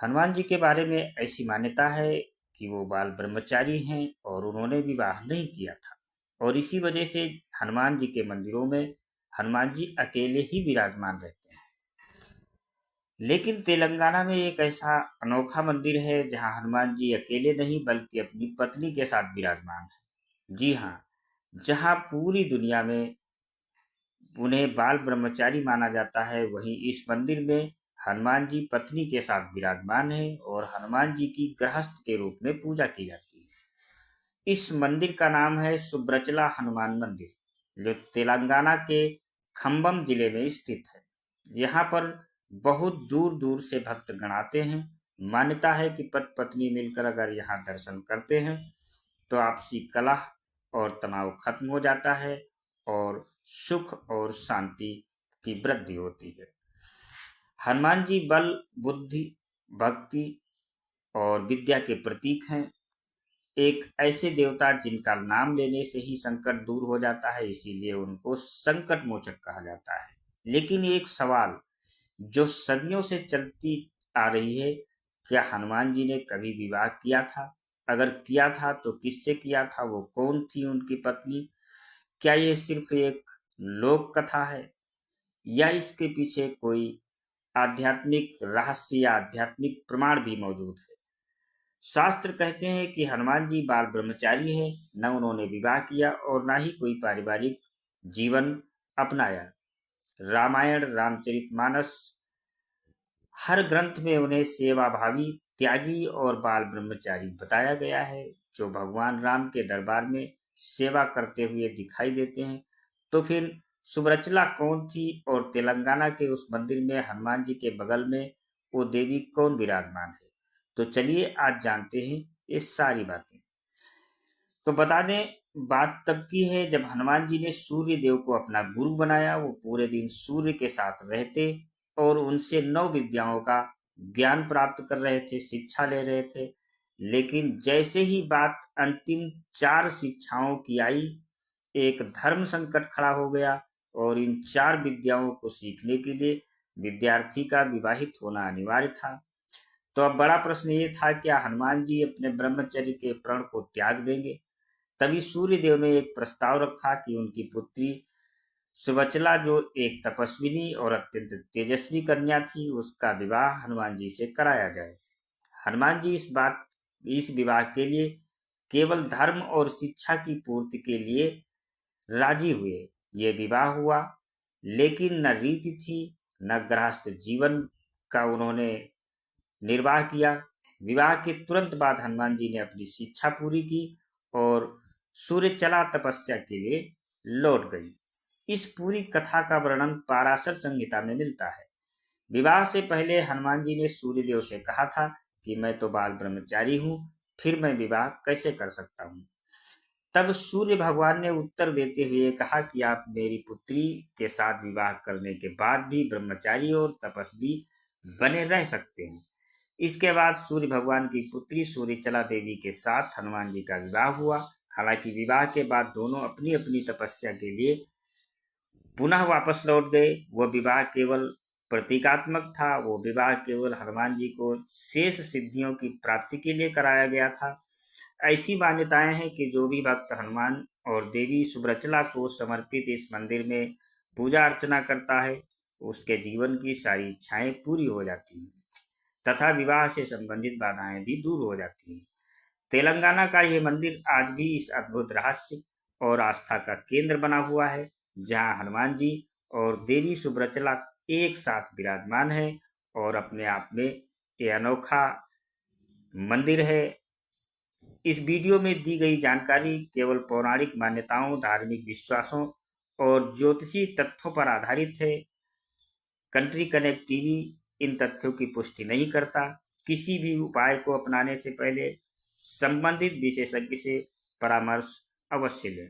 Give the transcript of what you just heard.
हनुमान जी के बारे में ऐसी मान्यता है कि वो बाल ब्रह्मचारी हैं और उन्होंने विवाह नहीं किया था और इसी वजह से हनुमान जी के मंदिरों में हनुमान जी अकेले ही विराजमान रहते हैं। लेकिन तेलंगाना में एक ऐसा अनोखा मंदिर है जहां हनुमान जी अकेले नहीं बल्कि अपनी पत्नी के साथ विराजमान हैं। जी हाँ, जहां पूरी दुनिया में उन्हें बाल ब्रह्मचारी माना जाता है, वहीं इस मंदिर में हनुमान जी पत्नी के साथ विराजमान हैं और हनुमान जी की गृहस्थ के रूप में पूजा की जाती है। इस मंदिर का नाम है सुब्रचला हनुमान मंदिर, जो तेलंगाना के खम्बम जिले में स्थित है। यहाँ पर बहुत दूर दूर से भक्तगण आते हैं। मान्यता है कि पति पत्नी मिलकर अगर यहाँ दर्शन करते हैं तो आपसी कलह और तनाव खत्म हो जाता है और सुख और शांति की वृद्धि होती है। हनुमान जी बल, बुद्धि, भक्ति और विद्या के प्रतीक हैं। एक ऐसे देवता जिनका नाम लेने से ही संकट दूर हो जाता है, इसीलिए उनको संकट मोचक कहा जाता है। लेकिन एक सवाल जो सदियों से चलती आ रही है, क्या हनुमान जी ने कभी विवाह किया था? अगर किया था तो किससे किया था? वो कौन थी उनकी पत्नी? क्या ये सिर्फ एक लोक कथा है या इसके पीछे कोई आध्यात्मिक रहस्य या आध्यात्मिक प्रमाण भी मौजूद है? शास्त्र कहते हैं कि हनुमान जी बाल ब्रह्मचारी है, न उन्होंने विवाह किया और न ही कोई पारिवारिक जीवन अपनाया। रामायण, रामचरितमानस, हर ग्रंथ में उन्हें सेवाभावी, त्यागी और बाल ब्रह्मचारी बताया गया है, जो भगवान राम के दरबार में सेवा करते हुए दिखाई देते हैं। तो फिर सुब्रचला कौन थी और तेलंगाना के उस मंदिर में हनुमान जी के बगल में वो देवी कौन विराजमान है? तो चलिए आज जानते हैं ये सारी बातें। तो बता दें, बात तब की है जब हनुमान जी ने सूर्य देव को अपना गुरु बनाया। वो पूरे दिन सूर्य के साथ रहते और उनसे 9 विद्याओं का ज्ञान प्राप्त कर रहे थे, शिक्षा ले रहे थे। लेकिन जैसे ही बात अंतिम 4 शिक्षाओं की आई, एक धर्म संकट खड़ा हो गया और इन 4 विद्याओं को सीखने के लिए विद्यार्थी का विवाहित होना अनिवार्य था। तो अब बड़ा प्रश्न ये था, क्या हनुमान जी अपने ब्रह्मचर्य के प्रण को त्याग देंगे? तभी सूर्य देव ने एक प्रस्ताव रखा कि उनकी पुत्री सुबचला, जो एक तपस्विनी और अत्यंत तेजस्वी कन्या थी, उसका विवाह हनुमान जी से कराया जाए। हनुमान जी इस विवाह के लिए केवल धर्म और शिक्षा की पूर्ति के लिए राजी हुए। ये विवाह हुआ, लेकिन न रीति थी न गृहस्थ जीवन का उन्होंने निर्वाह किया। विवाह के तुरंत बाद हनुमान जी ने अपनी शिक्षा पूरी की और सूर्यचला तपस्या के लिए लौट गई। इस पूरी कथा का वर्णन पाराशर संहिता में मिलता है। विवाह से पहले हनुमान जी ने सूर्यदेव से कहा था कि मैं तो बाल ब्रह्मचारी हूँ, फिर मैं विवाह कैसे कर सकता हूँ? तब सूर्य भगवान ने उत्तर देते हुए कहा कि आप मेरी पुत्री के साथ विवाह करने के बाद भी ब्रह्मचारी और तपस्वी बने रह सकते हैं। इसके बाद सूर्य भगवान की पुत्री सूर्यचला देवी के साथ हनुमान जी का विवाह हुआ। हालांकि विवाह के बाद दोनों अपनी अपनी तपस्या के लिए पुनः वापस लौट गए। वह विवाह केवल प्रतीकात्मक था। वो विवाह केवल हनुमान जी को शेष सिद्धियों की प्राप्ति के लिए कराया गया था। ऐसी मान्यताएं हैं कि जो भी भक्त हनुमान और देवी सुब्रचला को समर्पित इस मंदिर में पूजा अर्चना करता है, उसके जीवन की सारी इच्छाएं पूरी हो जाती हैं तथा विवाह से संबंधित बाधाएं भी दूर हो जाती हैं। तेलंगाना का यह मंदिर आज भी इस अद्भुत रहस्य और आस्था का केंद्र बना हुआ है, जहां हनुमान जी और देवी सुब्रचला एक साथ विराजमान है और अपने आप में ये अनोखा मंदिर है। इस वीडियो में दी गई जानकारी केवल पौराणिक मान्यताओं, धार्मिक विश्वासों और ज्योतिषी तथ्यों पर आधारित है। कंट्री कनेक्ट टीवी इन तथ्यों की पुष्टि नहीं करता। किसी भी उपाय को अपनाने से पहले संबंधित विशेषज्ञ से परामर्श अवश्य लें।